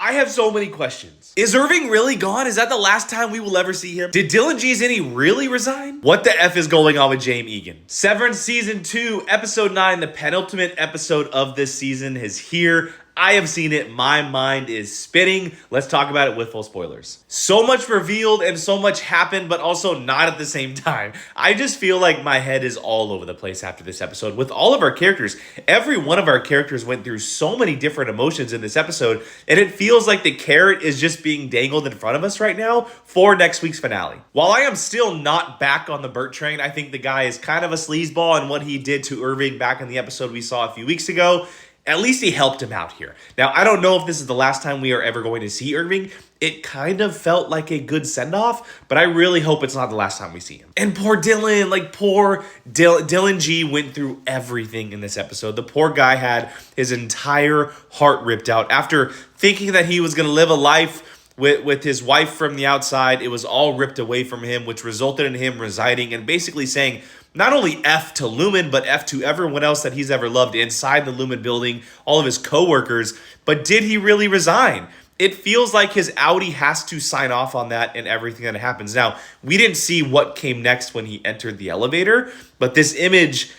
I have so many questions. Is Irving really gone? Is that the last time we will ever see him? Did Dylan G. Zinni really resign? What the F is going on with James Egan? Severance Season 2, Episode 9, the penultimate episode of this season is here. I have seen it. My mind is spinning. Let's talk about it with full spoilers. So much revealed and so much happened, but also not at the same time. I just feel like my head is all over the place after this episode with all of our characters. Every one of our characters went through so many different emotions in this episode, and it feels like the carrot is just being dangled in front of us right now for next week's finale. While I am still not back on the Burt train, I think the guy is kind of a sleazeball, and what he did to Irving back in the episode we saw a few weeks ago, at least he helped him out here. Now, I don't know if this is the last time we are ever going to see Irving. It kind of felt like a good send-off, but I really hope it's not the last time we see him. And poor Dylan, Dylan G went through everything in this episode. The poor guy had his entire heart ripped out. After thinking that he was going to live a life with his wife from the outside, it was all ripped away from him, which resulted in him resigning and basically saying, not only F to Lumen, but F to everyone else that he's ever loved inside the Lumen building, all of his coworkers. But did he really resign? It feels like his Audi has to sign off on that and everything that happens. Now, we didn't see what came next when he entered the elevator, but this image,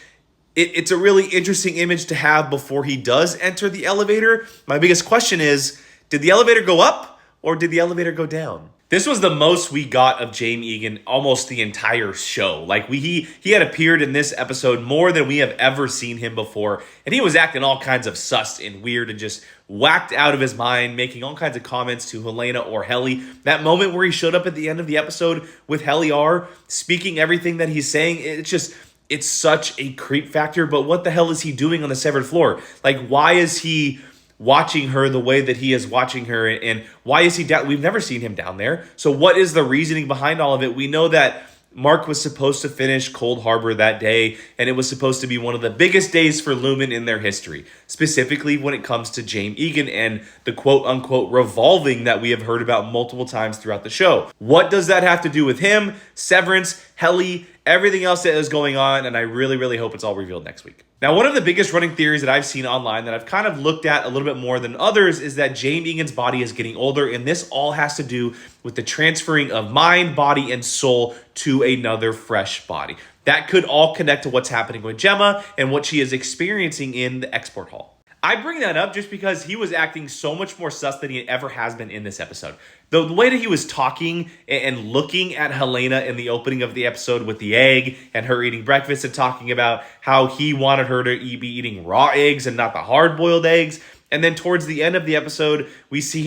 it's a really interesting image to have before he does enter the elevator. My biggest question is, did the elevator go up or did the elevator go down? This was the most we got of James Egan almost the entire show. Like he had appeared in this episode more than we have ever seen him before. And he was acting all kinds of sus and weird and just whacked out of his mind, making all kinds of comments to Helena or Helly. That moment where he showed up at the end of the episode with Helly R, speaking everything that he's saying, it's such a creep factor. But what the hell is he doing on the severed floor? Like, why is he watching her the way that he is watching her, and why is he down? We've never seen him down there. So what is the reasoning behind all of it? We know that Mark was supposed to finish Cold Harbor that day, and it was supposed to be one of the biggest days for Lumen in their history, specifically when it comes to James Egan and the quote-unquote revolving that we have heard about multiple times throughout the show. What does that have to do with him, Severance, Helly, everything else that is going on? And I really, really hope it's all revealed next week. Now, one of the biggest running theories that I've seen online that I've kind of looked at a little bit more than others is that James Egan's body is getting older, and this all has to do with the transferring of mind, body, and soul to another fresh body. That could all connect to what's happening with Gemma and what she is experiencing in the export hall. I bring that up just because he was acting so much more sus than he ever has been in this episode. The way that he was talking and looking at Helena in the opening of the episode with the egg and her eating breakfast and talking about how he wanted her to be eating raw eggs and not the hard-boiled eggs. And then towards the end of the episode, we see